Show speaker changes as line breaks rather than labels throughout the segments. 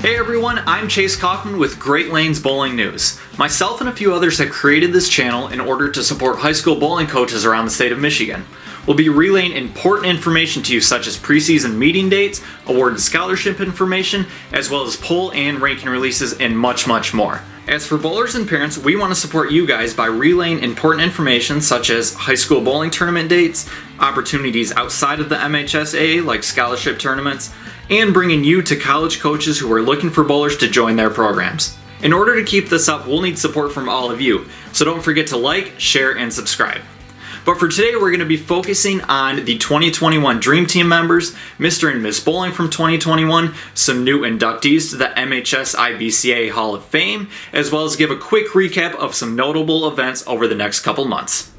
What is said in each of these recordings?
Hey everyone, I'm Chase Kaufman with Great Lanes Bowling News. Myself and a few others have created this channel in order to support high school bowling coaches around the state of Michigan. We'll be relaying important information to you such as preseason meeting dates, award and scholarship information, as well as poll and ranking releases and much more. As for bowlers and parents, we want to support you guys by relaying important information such as high school bowling tournament dates, opportunities outside of the MHSAA like scholarship tournaments, and bringing you to college coaches who are looking for bowlers to join their programs. In order to keep this up, we'll need support from all of you, so don't forget to like, share, and subscribe. But for today, we're going to be focusing on the 2021 Dream Team members, Mr. and Miss Bowling from 2021, some new inductees to the MHSIBCA Hall of Fame, as well as give a quick recap of some notable events over the next couple months.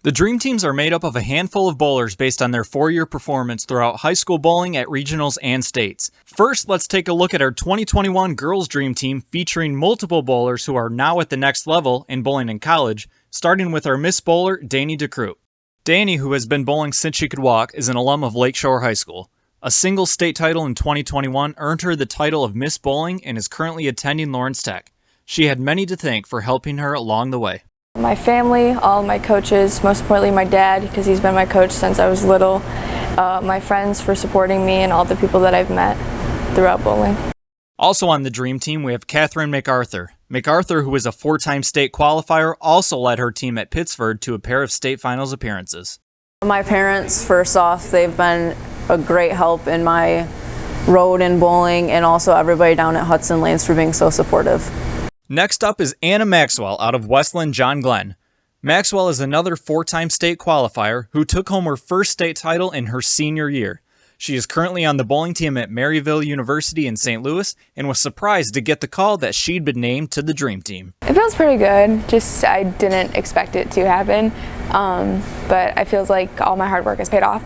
The Dream Teams are made up of a handful of bowlers based on their 4-year performance throughout high school bowling at regionals and states. First, let's take a look at our 2021 Girls Dream Team featuring multiple bowlers who are now at the next level in bowling in college, starting with our Miss Bowler, Danny DeCrute. Danny, who has been bowling since she could walk, is an alum of Lakeshore High School. A single state title in 2021 earned her the title of Miss Bowling and is currently attending Lawrence Tech. She had many to thank for helping her along the way.
My family, all my coaches, most importantly my dad, because he's been my coach since I was little, my friends for supporting me, and all the people that I've met throughout bowling.
Also on the Dream Team, we have Catherine MacArthur. MacArthur, who is a 4-time state qualifier, also led her team at Pittsford to a pair of state finals appearances.
My parents, first off, they've been a great help in my road in bowling, and also everybody down at Hudson Lanes for being so supportive.
Next up is Anna Maxwell out of Westland John Glenn. Maxwell is another 4-time state qualifier who took home her first state title in her senior year. She is currently on the bowling team at Maryville University in St. Louis and was surprised to get the call that she'd been named to the Dream Team.
It feels pretty good. Just I didn't expect it to happen, but I feel like all my hard work has paid off.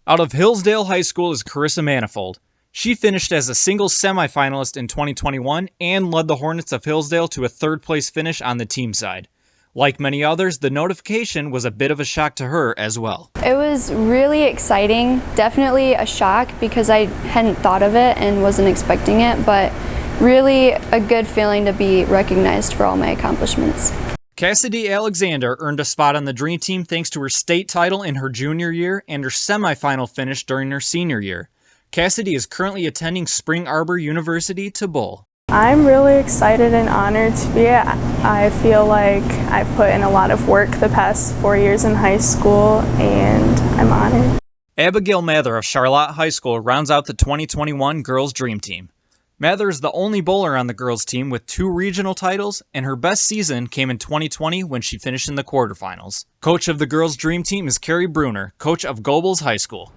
Out of Hillsdale High School is Carissa Manifold. She finished as a singles semifinalist in 2021 and led the Hornets of Hillsdale to a 3rd place finish on the team side. Like many others, the notification was a bit of a shock to her as well.
It was really exciting, definitely a shock because I hadn't thought of it and wasn't expecting it, but really a good feeling to be recognized for all my accomplishments.
Cassidy Alexander earned a spot on the Dream Team thanks to her state title in her junior year and her semifinal finish during her senior year. Cassidy is currently attending Spring Arbor University to bowl.
I'm really excited and honored to be here. I feel like I've put in a lot of work the past 4 years in high school, and I'm honored.
Abigail Mather of Charlotte High School rounds out the 2021 Girls Dream Team. Mather is the only bowler on the girls team with 2 regional titles, and her best season came in 2020 when she finished in the quarterfinals. Coach of the Girls Dream Team is Carrie Bruner, coach of Gobles High School.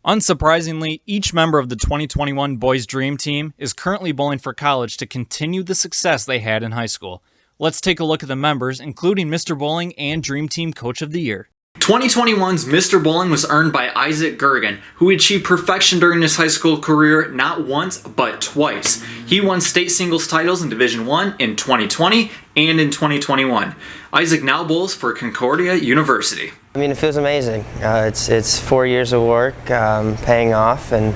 Unsurprisingly, each member of the 2021 Boys Dream Team is currently bowling for college to continue the success they had in high school. Let's take a look at the members, including Mr. Bowling and Dream Team Coach of the Year.
2021's Mr. Bowling was earned by Isaac Gergen, who achieved perfection during his high school career not once, but twice. He won state singles titles in Division I in 2020 and in 2021. Isaac now bowls for Concordia University.
I mean, it feels amazing. It's 4 years of work paying off, and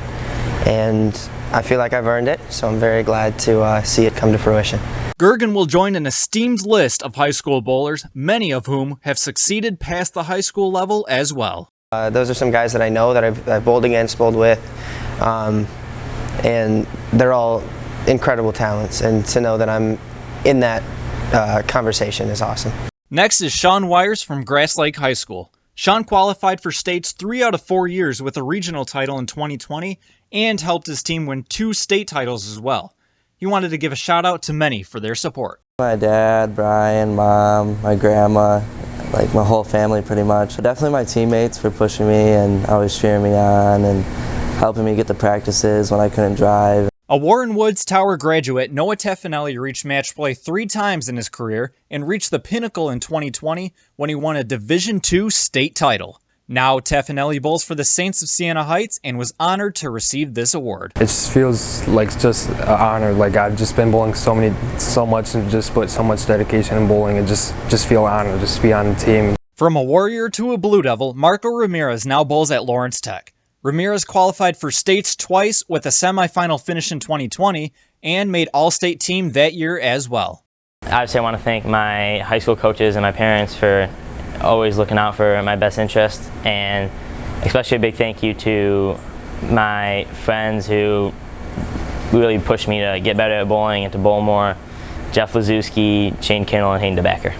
I feel like I've earned it, so I'm very glad to see it come to fruition.
Gergen will join an esteemed list of high school bowlers, many of whom have succeeded past the high school level as well.
Those are some guys that I know that I've bowled against, bowled with, and they're all incredible talents, and to know that I'm in that conversation is awesome.
Next is Sean Wires from Grass Lake High School. Sean qualified for states 3 out of 4 years with a regional title in 2020 and helped his team win 2 state titles as well. He wanted to give a shout out to many for their support.
My dad, Brian, mom, my grandma, like my whole family pretty much. Definitely my teammates for pushing me and always cheering me on and helping me get the practices when I couldn't drive.
A Warren Woods Tower graduate, Noah Teffanelli reached match play 3 times in his career and reached the pinnacle in 2020 when he won a Division II state title. Now Teffanelli bowls for the Saints of Siena Heights and was honored to receive this award.
It just feels like just an honor. Like I've just been bowling so much and just put so much dedication in bowling and just feel honored just to be on the team.
From a Warrior to a Blue Devil, Marco Ramirez now bowls at Lawrence Tech. Ramirez qualified for states twice with a semifinal finish in 2020 and made all-state team that year as well.
Obviously, I want to thank my high school coaches and my parents for always looking out for my best interest, and especially a big thank you to my friends who really pushed me to get better at bowling and to bowl more. Jeff Lazewski, Shane Kinnell, and Hayden DeBacker.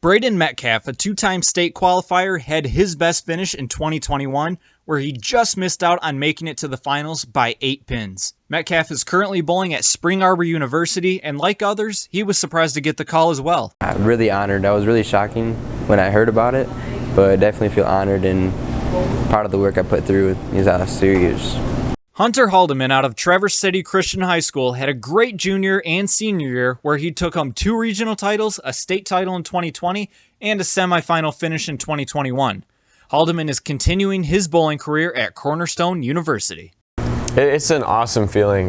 Braden Metcalf, a two-time state qualifier, had his best finish in 2021, where he just missed out on making it to the finals by 8 pins. Metcalf is currently bowling at Spring Arbor University, and like others, he was surprised to get the call as well.
I'm really honored. That was really shocking when I heard about it, but I definitely feel honored and proud of the work I put through these last 2 years.
Hunter Haldeman out of Traverse City Christian High School had a great junior and senior year where he took home 2 regional titles, a state title in 2020, and a semifinal finish in 2021. Haldeman is continuing his bowling career at Cornerstone University.
It's an awesome feeling.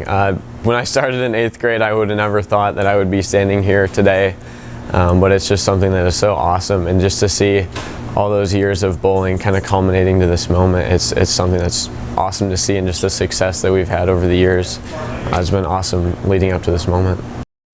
When I started in 8th grade, I would have never thought that I would be standing here today, but it's just something that is so awesome, and just to see all those years of bowling kind of culminating to this moment, it's something that's awesome to see, and just the success that we've had over the years has been awesome leading up to this moment.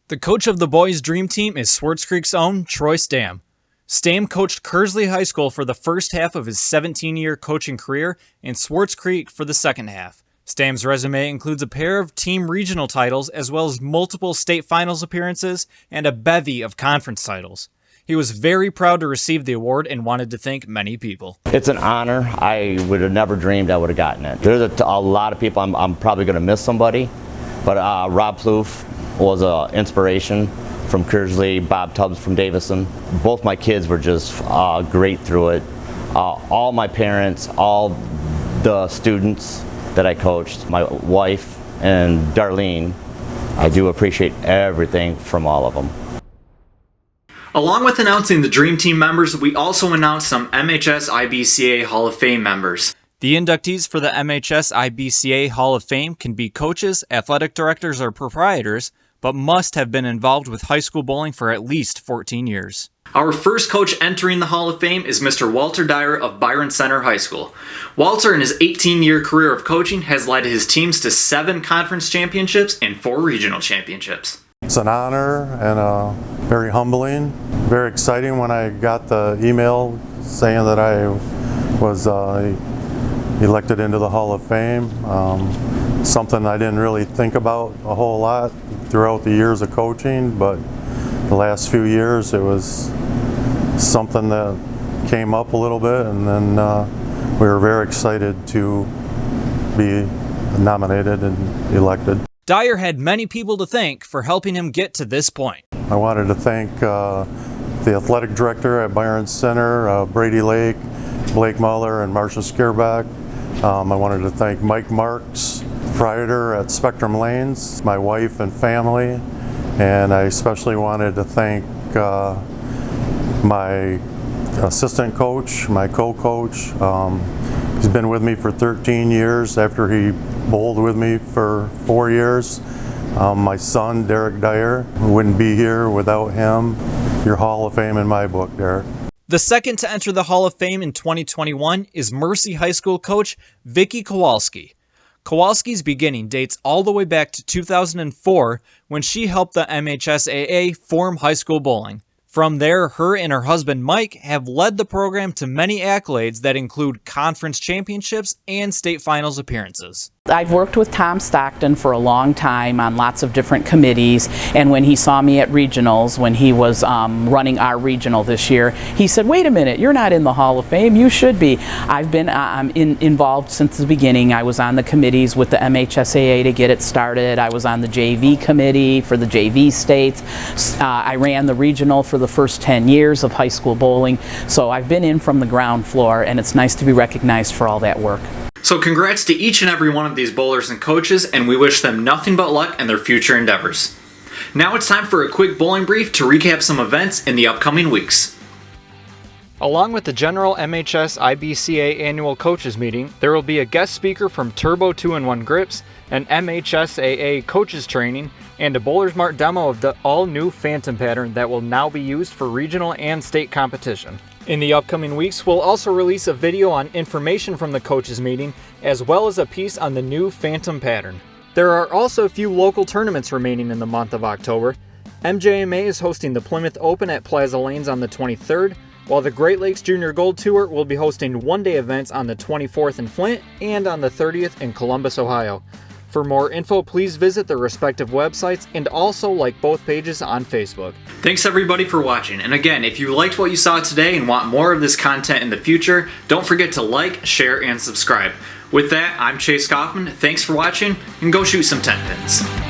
The coach of the boys' dream team is Swartz Creek's own Troy Stam. Stam coached Kersley High School for the first half of his 17-year coaching career and Swartz Creek for the second half. Stam's resume includes a pair of team regional titles as well as multiple state finals appearances and a bevy of conference titles. He was very proud to receive the award and wanted to thank many people.
It's an honor. I would have never dreamed I would have gotten it. There's a lot of people. I'm probably going to miss somebody, but Rob Plouffe was an inspiration from Kersley, Bob Tubbs from Davison. Both my kids were just great through it. All my parents, all the students that I coached, my wife and Darlene, I do appreciate everything from all of them.
Along with announcing the Dream Team members, we also announced some MHSIBCA Hall of Fame members.
The inductees for the MHSIBCA Hall of Fame can be coaches, athletic directors, or proprietors, but must have been involved with high school bowling for at least 14 years.
Our first coach entering the Hall of Fame is Mr. Walter Dyer of Byron Center High School. Walter, in his 18-year career of coaching, has led his teams to 7 conference championships and 4 regional championships.
It's an honor and very humbling, very exciting when I got the email saying that I was elected into the Hall of Fame. Something I didn't really think about a whole lot throughout the years of coaching, but the last few years it was something that came up a little bit, and then we were very excited to be nominated and elected.
Dyer had many people to thank for helping him get to this point.
I wanted to thank the athletic director at Byron Center, Brady Lake, Blake Muller, and Marcia Skierback. I wanted to thank Mike Marks, proprietor at Spectrum Lanes, my wife and family, and I especially wanted to thank my assistant coach, my co-coach. He's been with me for 13 years after he bowled with me for 4 years. My son, Derek Dyer, wouldn't be here without him. Your Hall of Fame in my book, Derek.
The second to enter the Hall of Fame in 2021 is Mercy High School coach Vicki Kowalski. Kowalski's beginning dates all the way back to 2004 when she helped the MHSAA form high school bowling. From there, her and her husband Mike have led the program to many accolades that include conference championships and state finals appearances.
I've worked with Tom Stockton for a long time on lots of different committees, and when he saw me at regionals, when he was running our regional this year, he said, wait a minute, you're not in the Hall of Fame, you should be. I've been involved since the beginning. I was on the committees with the MHSAA to get it started. I was on the JV committee for the JV states. I ran the regional for the first 10 years of high school bowling, so I've been in from the ground floor, and it's nice to be recognized for all that work.
So congrats to each and every one of these bowlers and coaches, and we wish them nothing but luck in their future endeavors. Now it's time for a quick bowling brief to recap some events in the upcoming weeks.
Along with the general MHSIBCA annual coaches meeting, there will be a guest speaker from Turbo 2-in-1 Grips, an MHSAA coaches training, and a Bowler's Mart demo of the all-new Phantom pattern that will now be used for regional and state competition. In the upcoming weeks, we'll also release a video on information from the coaches meeting, as well as a piece on the new Phantom pattern. There are also a few local tournaments remaining in the month of October. MJMA is hosting the Plymouth Open at Plaza Lanes on the 23rd, while the Great Lakes Junior Gold Tour will be hosting one-day events on the 24th in Flint and on the 30th in Columbus, Ohio. For more info, please visit their respective websites and also like both pages on Facebook.
Thanks everybody for watching, and again, if you liked what you saw today and want more of this content in the future, don't forget to like, share, and subscribe. With that, I'm Chase Kaufman, thanks for watching, and go shoot some 10 pins.